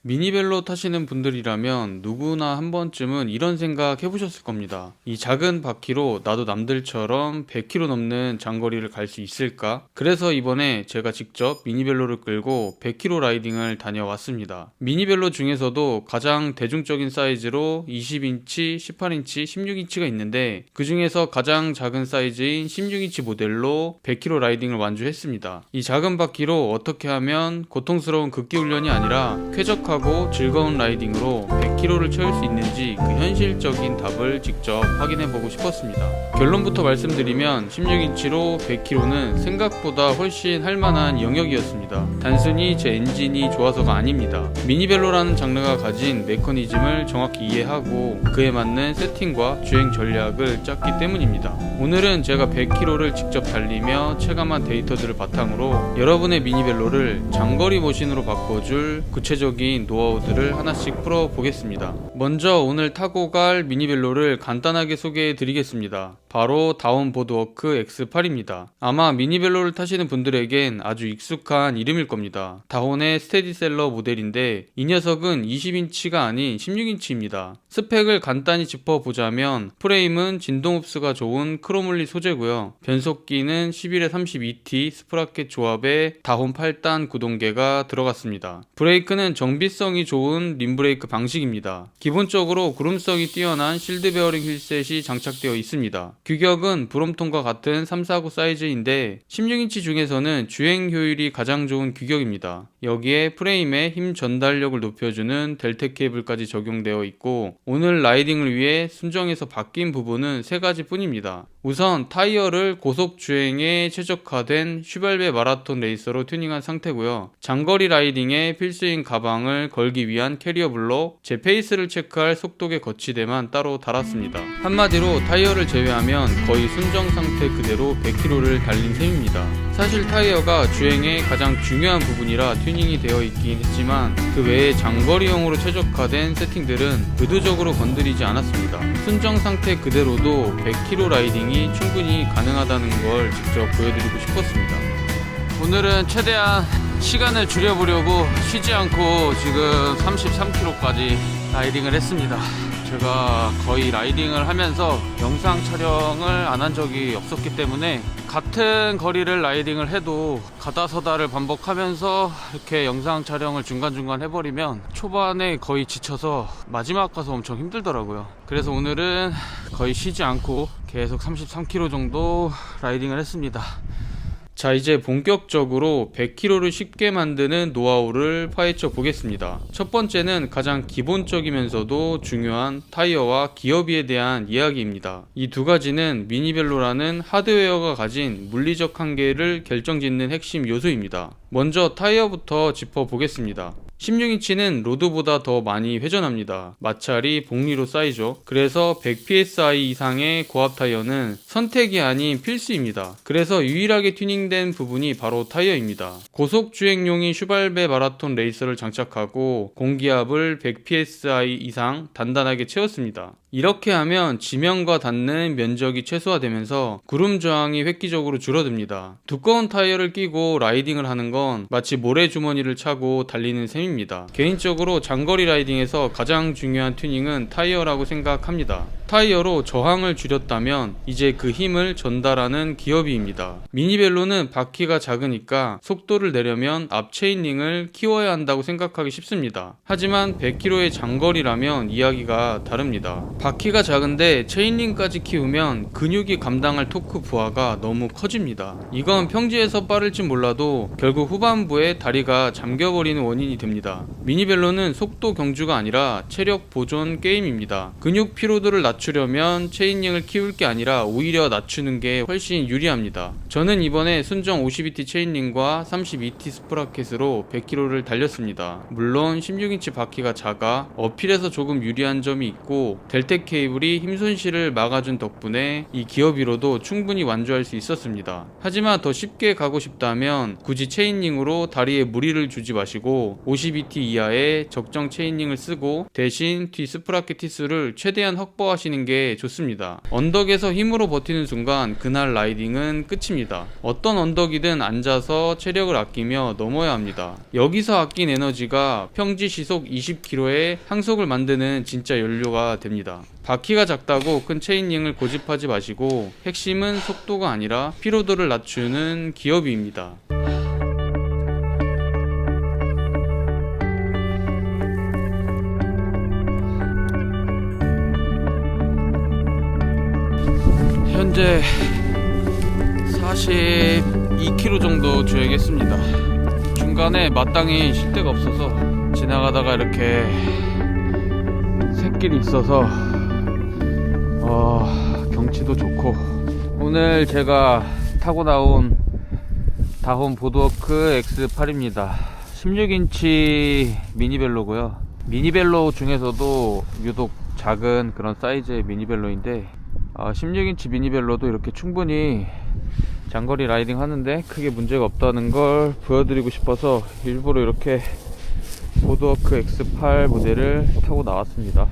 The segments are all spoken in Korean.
미니벨로 타시는 분들이라면 누구나 한 번쯤은 이런 생각 해보셨을 겁니다. 이 작은 바퀴로 나도 남들처럼 100km 넘는 장거리를 갈 수 있을까? 그래서 이번에 제가 직접 미니벨로를 끌고 100km 라이딩을 다녀왔습니다. 미니벨로 중에서도 가장 대중적인 사이즈로 20인치, 18인치, 16인치가 있는데 그 중에서 가장 작은 사이즈인 16인치 모델로 100km 라이딩을 완주했습니다. 이 작은 바퀴로 어떻게 하면 고통스러운 극기훈련이 아니라 쾌적하고 즐거운 라이딩으로 100km를 채울 수 있는지 그 현실적인 답을 직접 확인해보고 싶었습니다. 결론부터 말씀드리면 16인치로 100km는 생각보다 훨씬 할만한 영역이었습니다. 단순히 제 엔진이 좋아서가 아닙니다. 미니벨로라는 장르가 가진 메커니즘을 정확히 이해하고 그에 맞는 세팅과 주행 전략을 짰기 때문입니다. 오늘은 제가 100km를 직접 달리며 체감한 데이터들을 바탕으로 여러분의 미니벨로를 장거리 머신으로 바꿔줄 구체적인 노하우들을 하나씩 풀어보겠습니다. 먼저 오늘 타고 갈 미니벨로를 간단하게 소개해 드리겠습니다. 바로 다운 보드워크 X8입니다. 아마 미니벨로를 타시는 분들에겐 아주 익숙한 이름일 겁니다. 다온의 스테디셀러 모델인데 이 녀석은 20인치가 아닌 16인치입니다. 스펙을 간단히 짚어보자면 프레임은 진동 흡수가 좋은 크로몰리 소재고요. 변속기는 11-32T 스프라켓 조합에 다온 8단 구동계가 들어갔습니다. 브레이크는 정비성이 좋은 림브레이크 방식입니다. 기본적으로 구름성이 뛰어난 실드 베어링 휠셋이 장착되어 있습니다. 규격은 브롬톤과 같은 349 사이즈인데 16인치 중에서는 주행 효율이 가장 좋은 규격입니다. 여기에 프레임에 힘 전달력을 높여주는 델텍 케이블까지 적용되어 있고 오늘 라이딩을 위해 순정해서 바뀐 부분은 3가지 뿐입니다. 우선 타이어를 고속 주행에 최적화된 슈발베 마라톤 레이서로 튜닝한 상태고요. 장거리 라이딩에 필수인 가방을 걸기 위한 캐리어 블록, 제 페이스를 체크할 속도계 거치대만 따로 달았습니다. 한마디로 타이어를 제외하면 거의 순정 상태 그대로 100km를 달린 셈입니다. 사실 타이어가 주행의 가장 중요한 부분이라 튜닝이 되어 있긴 했지만 그 외에 장거리용으로 최적화된 세팅들은 의도적으로 건드리지 않았습니다. 순정 상태 그대로도 100km 라이딩이 충분히 가능하다는 걸 직접 보여드리고 싶었습니다. 오늘은 최대한 시간을 줄여보려고 쉬지 않고 지금 33km까지 라이딩을 했습니다. 제가 거의 라이딩을 하면서 영상 촬영을 안 한 적이 없었기 때문에 같은 거리를 라이딩을 해도 가다 서다를 반복하면서 이렇게 영상 촬영을 중간중간 해버리면 초반에 거의 지쳐서 마지막 가서 엄청 힘들더라고요. 그래서 오늘은 거의 쉬지 않고 계속 33km 정도 라이딩을 했습니다. 자, 이제 본격적으로 100km를 쉽게 만드는 노하우를 파헤쳐 보겠습니다. 첫 번째는 가장 기본적이면서도 중요한 타이어와 기어비에 대한 이야기입니다. 이 두 가지는 미니벨로라는 하드웨어가 가진 물리적 한계를 결정짓는 핵심 요소입니다. 먼저 타이어부터 짚어보겠습니다. 16인치는 로드보다 더 많이 회전합니다. 마찰이 복리로 쌓이죠. 그래서 100psi 이상의 고압 타이어는 선택이 아닌 필수입니다. 그래서 유일하게 튜닝된 부분이 바로 타이어입니다. 고속 주행용인 슈발베 마라톤 레이서를 장착하고 공기압을 100psi 이상 단단하게 채웠습니다. 이렇게 하면 지면과 닿는 면적이 최소화되면서 구름 저항이 획기적으로 줄어듭니다. 두꺼운 타이어를 끼고 라이딩을 하는 건 마치 모래주머니를 차고 달리는 셈입니다. 개인적으로 장거리 라이딩에서 가장 중요한 튜닝은 타이어라고 생각합니다. 타이어로 저항을 줄였다면 이제 그 힘을 전달하는 기어비입니다. 미니벨로는 바퀴가 작으니까 속도를 내려면 앞 체인링을 키워야 한다고 생각하기 쉽습니다. 하지만 100km의 장거리라면 이야기가 다릅니다. 바퀴가 작은데 체인링까지 키우면 근육이 감당할 토크 부하가 너무 커집니다. 이건 평지에서 빠를지 몰라도 결국 후반부에 다리가 잠겨버리는 원인이 됩니다. 미니벨로는 속도 경주가 아니라 체력 보존 게임입니다. 근육 피로도를 낮추려면 체인링을 키울 게 아니라 오히려 낮추는 게 훨씬 유리합니다. 저는 이번에 순정 52T 체인링과 32T 스프라켓으로 100km를 달렸습니다. 물론 16인치 바퀴가 작아 어필에서 조금 유리한 점이 있고 델텍 케이블이 힘손실을 막아준 덕분에 이 기어비로도 충분히 완주할 수 있었습니다. 하지만 더 쉽게 가고 싶다면 굳이 체인링으로 다리에 무리를 주지 마시고 20ET 이하의 적정 체인링을 쓰고 대신 뒤 스프라켓 티수를 최대한 확보하시는 게 좋습니다. 언덕에서 힘으로 버티는 순간 그날 라이딩은 끝입니다. 어떤 언덕이든 앉아서 체력을 아끼며 넘어야 합니다. 여기서 아낀 에너지가 평지 시속 20km의 항속을 만드는 진짜 연료가 됩니다. 바퀴가 작다고 큰 체인링을 고집하지 마시고 핵심은 속도가 아니라 피로도를 낮추는 기어비입니다. 현재 42km 정도 주행했습니다. 중간에 마땅히 쉴 데가 없어서 지나가다가 이렇게 샛길이 있어서 경치도 좋고, 오늘 제가 타고 나온 다혼 보드워크 X8입니다. 16인치 미니벨로고요. 미니벨로 중에서도 유독 작은 그런 사이즈의 미니벨로인데 16인치 미니벨로도 이렇게 충분히 장거리 라이딩 하는데 크게 문제가 없다는 걸 보여드리고 싶어서 일부러 이렇게 보드워크 X8 모델을 타고 나왔습니다.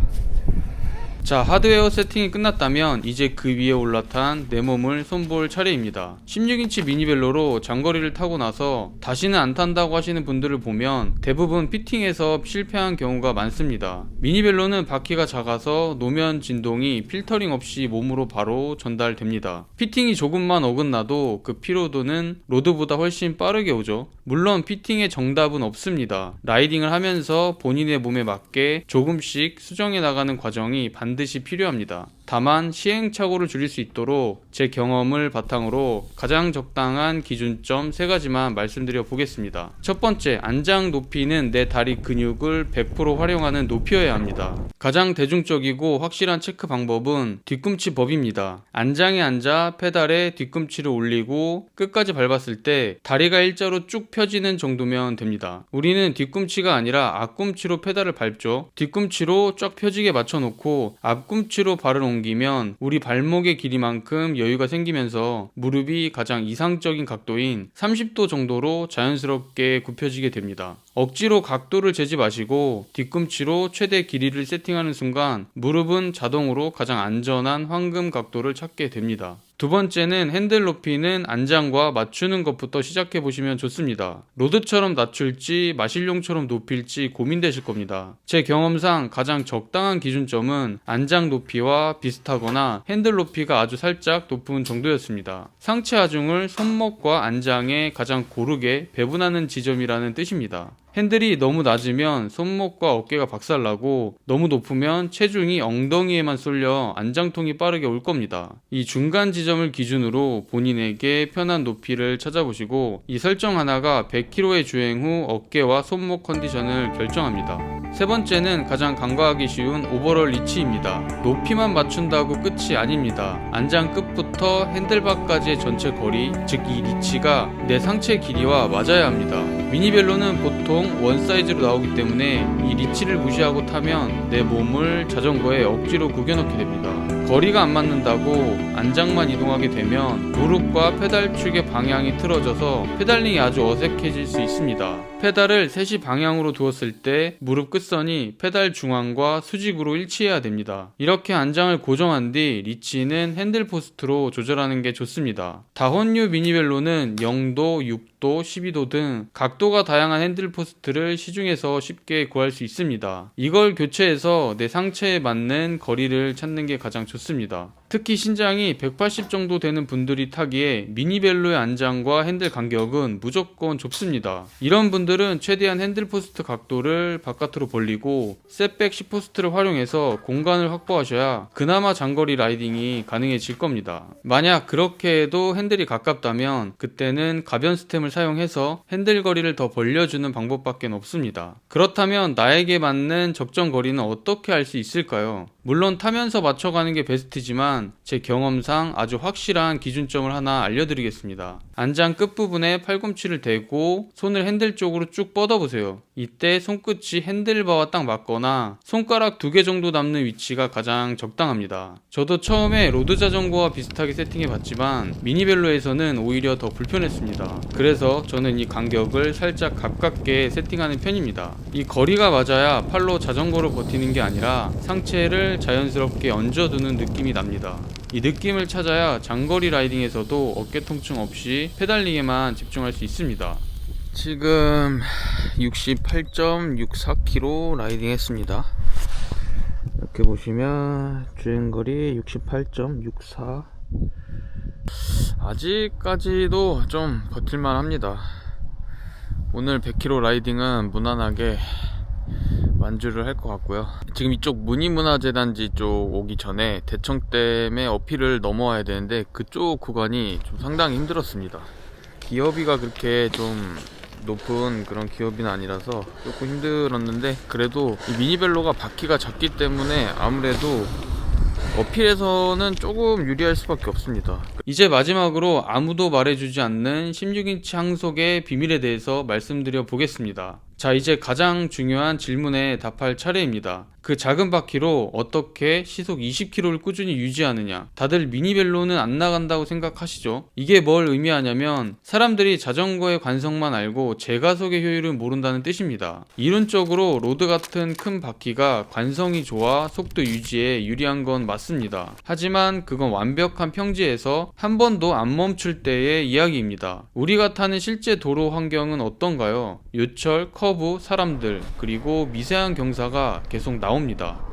자, 하드웨어 세팅이 끝났다면 이제 그 위에 올라탄 내 몸을 손볼 차례입니다. 16인치 미니벨로로 장거리를 타고 나서 다시는 안 탄다고 하시는 분들을 보면 대부분 피팅에서 실패한 경우가 많습니다. 미니벨로는 바퀴가 작아서 노면 진동이 필터링 없이 몸으로 바로 전달됩니다. 피팅이 조금만 어긋나도 그 피로도는 로드보다 훨씬 빠르게 오죠. 물론 피팅의 정답은 없습니다. 라이딩을 하면서 본인의 몸에 맞게 조금씩 수정해 나가는 과정이 반드시 필요합니다. 다만 시행착오를 줄일 수 있도록 제 경험을 바탕으로 가장 적당한 기준점 3가지만 말씀드려 보겠습니다. 첫 번째, 안장 높이는 내 다리 근육을 100% 활용하는 높이여야 합니다. 가장 대중적이고 확실한 체크 방법은 뒤꿈치 법입니다. 안장에 앉아 페달에 뒤꿈치를 올리고 끝까지 밟았을 때 다리가 일자로 쭉 펴지는 정도면 됩니다. 우리는 뒤꿈치가 아니라 앞꿈치로 페달을 밟죠. 뒤꿈치로 쫙 펴지게 맞춰놓고 앞꿈치로 발을 옮기면 우리 발목의 길이만큼 여유가 생기면서 무릎이 가장 이상적인 각도인 30도 정도로 자연스럽게 굽혀지게 됩니다. 억지로 각도를 재지 마시고 뒤꿈치로 최대 길이를 세팅하는 순간 무릎은 자동으로 가장 안전한 황금 각도를 찾게 됩니다. 두 번째는 핸들 높이는 안장과 맞추는 것부터 시작해 보시면 좋습니다. 로드처럼 낮출지 마실용처럼 높일지 고민되실 겁니다. 제 경험상 가장 적당한 기준점은 안장 높이와 비슷하거나 핸들 높이가 아주 살짝 높은 정도였습니다. 상체 하중을 손목과 안장에 가장 고르게 배분하는 지점이라는 뜻입니다. 핸들이 너무 낮으면 손목과 어깨가 박살나고 너무 높으면 체중이 엉덩이에만 쏠려 안장통이 빠르게 올 겁니다. 이 중간 지점을 기준으로 본인에게 편한 높이를 찾아보시고 이 설정 하나가 100km의 주행 후 어깨와 손목 컨디션을 결정합니다. 세 번째는 가장 간과하기 쉬운 오버롤 리치입니다. 높이만 맞춘다고 끝이 아닙니다. 안장 끝부터 핸들바까지의 전체 거리, 즉 이 리치가 내 상체 길이와 맞아야 합니다. 미니벨로는 보통 원 사이즈로 나오기 때문에 이 리치를 무시하고 타면 내 몸을 자전거에 억지로 구겨넣게 됩니다. 거리가 안 맞는다고 안장만 이동하게 되면 무릎과 페달 축의 방향이 틀어져서 페달링이 아주 어색해질 수 있습니다. 페달을 3시 방향으로 두었을 때 무릎 끝선이 페달 중앙과 수직으로 일치해야 됩니다. 이렇게 안장을 고정한 뒤 리치는 핸들 포스트로 조절하는 게 좋습니다. 다혼류 미니벨로는 0도, 6도, 12도 등 각도가 다양한 핸들 포스트를 시중에서 쉽게 구할 수 있습니다. 이걸 교체해서 내 상체에 맞는 거리를 찾는 게 가장 좋습니다. 특히 신장이 180 정도 되는 분들이 타기에 미니벨로의 안장과 핸들 간격은 무조건 좁습니다. 이런 분들은 최대한 핸들 포스트 각도를 바깥으로 벌리고 셋백 시포스트를 활용해서 공간을 확보하셔야 그나마 장거리 라이딩이 가능해질 겁니다. 만약 그렇게 해도 핸들이 가깝다면 그때는 가변 스템을 사용해서 핸들 거리를 더 벌려주는 방법밖에 없습니다. 그렇다면 나에게 맞는 적정 거리는 어떻게 알 수 있을까요? 물론 타면서 맞춰가는 게 베스트지만 제 경험상 아주 확실한 기준점을 하나 알려드리겠습니다. 안장 끝부분에 팔꿈치를 대고 손을 핸들 쪽으로 쭉 뻗어보세요. 이때 손끝이 핸들바와 딱 맞거나 손가락 2개 정도 남는 위치가 가장 적당합니다. 저도 처음에 로드 자전거와 비슷하게 세팅해봤지만 미니벨로에서는 오히려 더 불편했습니다. 그래서 저는 이 간격을 살짝 가깝게 세팅하는 편입니다. 이 거리가 맞아야 팔로 자전거를 버티는 게 아니라 상체를 자연스럽게 얹어두는 느낌이 납니다. 이 느낌을 찾아야 장거리 라이딩에서도 어깨 통증 없이 페달링에만 집중할 수 있습니다. 지금 68.64km 라이딩 했습니다. 이렇게 보시면 주행거리 68.64. 아직까지도 좀 버틸만 합니다. 오늘 100km 라이딩은 무난하게 완주를 할 것 같고요. 지금 이쪽 문희문화재단지 쪽 오기 전에 대청댐의 어필을 넘어와야 되는데 그쪽 구간이 좀 상당히 힘들었습니다. 기어비가 그렇게 좀 높은 그런 기어비는 아니라서 조금 힘들었는데, 그래도 이 미니벨로가 바퀴가 작기 때문에 아무래도 어필에서는 조금 유리할 수밖에 없습니다. 이제 마지막으로 아무도 말해주지 않는 16인치 항속의 비밀에 대해서 말씀드려 보겠습니다. 자, 이제 가장 중요한 질문에 답할 차례입니다. 그 작은 바퀴로 어떻게 시속 20km를 꾸준히 유지하느냐. 다들 미니벨로는 안 나간다고 생각하시죠? 이게 뭘 의미하냐면 사람들이 자전거의 관성만 알고 제가속의 효율을 모른다는 뜻입니다. 이론적으로 로드 같은 큰 바퀴가 관성이 좋아 속도 유지에 유리한 건 맞습니다. 하지만 그건 완벽한 평지에서 한 번도 안 멈출 때의 이야기입니다. 우리가 타는 실제 도로 환경은 어떤가요? 요철, 커브, 사람들, 그리고 미세한 경사가 계속 나옵니다.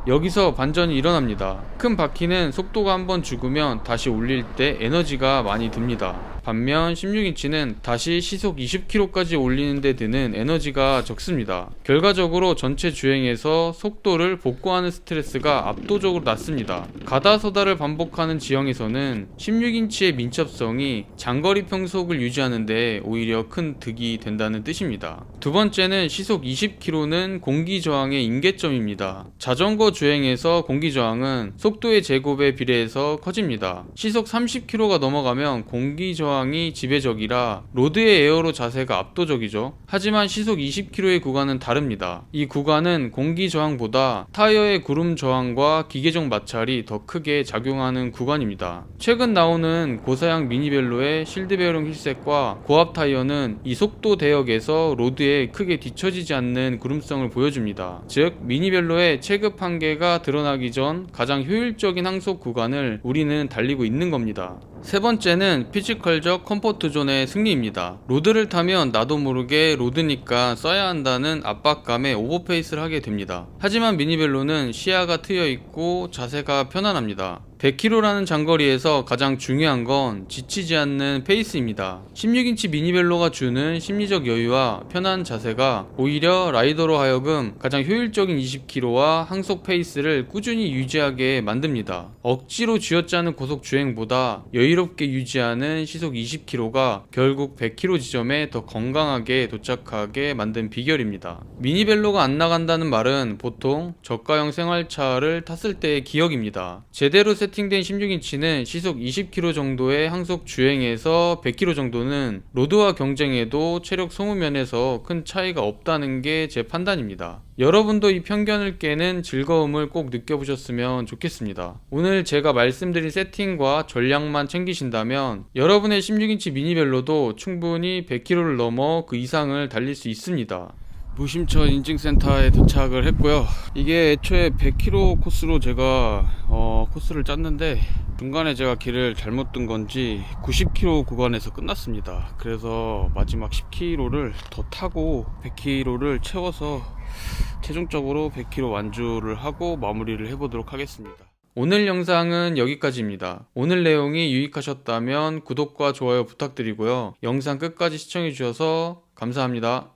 여기서 반전이 일어납니다. 큰 바퀴는 속도가 한번 죽으면 다시 올릴 때 에너지가 많이 듭니다. 반면 16인치는 다시 시속 20km까지 올리는데 드는 에너지가 적습니다. 결과적으로 전체 주행에서 속도를 복구하는 스트레스가 압도적으로 낮습니다. 가다서다를 반복하는 지형에서는 16인치의 민첩성이 장거리 평속을 유지하는 데 오히려 큰 득이 된다는 뜻입니다. 두 번째는 시속 20km는 공기저항의 임계점입니다. 자전거 주행에서 공기저항은 속도의 제곱에 비례해서 커집니다. 시속 30km가 넘어가면 공기저항이 지배적이라 로드의 에어로 자세가 압도적이죠. 하지만 시속 20km의 구간은 다릅니다. 이 구간은 공기저항보다 타이어의 구름 저항과 기계적 마찰이 더 크게 작용하는 구간입니다. 최근 나오는 고사양 미니벨로의 실드 베어링 휠셋과 고압 타이어는 이 속도 대역에서 로드에 크게 뒤처지지 않는 구름성을 보여줍니다. 즉 미니벨로의 체급 한계가 드러나기 전 가장 효율적인 항속 구간을 우리는 달리고 있는 겁니다. 세 번째는 피지컬적 컴포트 존의 승리입니다. 로드를 타면 나도 모르게 로드니까 써야 한다는 압박감에 오버페이스를 하게 됩니다. 하지만 미니벨로는 시야가 트여 있고 자세가 편안합니다. 100km라는 장거리에서 가장 중요한 건 지치지 않는 페이스입니다. 16인치 미니벨로가 주는 심리적 여유와 편한 자세가 오히려 라이더로 하여금 가장 효율적인 20km와 항속 페이스를 꾸준히 유지하게 만듭니다. 억지로 쥐어짜는 고속 주행보다 여유롭게 유지하는 시속 20km가 결국 100km 지점에 더 건강하게 도착하게 만든 비결입니다. 미니벨로가 안 나간다는 말은 보통 저가형 생활차를 탔을 때의 기억입니다. 제대로 세팅된 16인치는 시속 20km 정도의 항속 주행에서 100km 정도는 로드와 경쟁해도 체력 소모 면에서 큰 차이가 없다는 게 제 판단입니다. 여러분도 이 편견을 깨는 즐거움을 꼭 느껴보셨으면 좋겠습니다. 오늘 제가 말씀드린 세팅과 전략만 챙기신다면 여러분의 16인치 미니벨로도 충분히 100km를 넘어 그 이상을 달릴 수 있습니다. 무심천 인증센터에 도착을 했고요. 이게 애초에 100km 코스로 제가 코스를 짰는데 중간에 제가 길을 잘못 든 건지 90km 구간에서 끝났습니다. 그래서 마지막 10km를 더 타고 100km를 채워서 최종적으로 100km 완주를 하고 마무리를 해보도록 하겠습니다. 오늘 영상은 여기까지입니다. 오늘 내용이 유익하셨다면 구독과 좋아요 부탁드리고요. 영상 끝까지 시청해주셔서 감사합니다.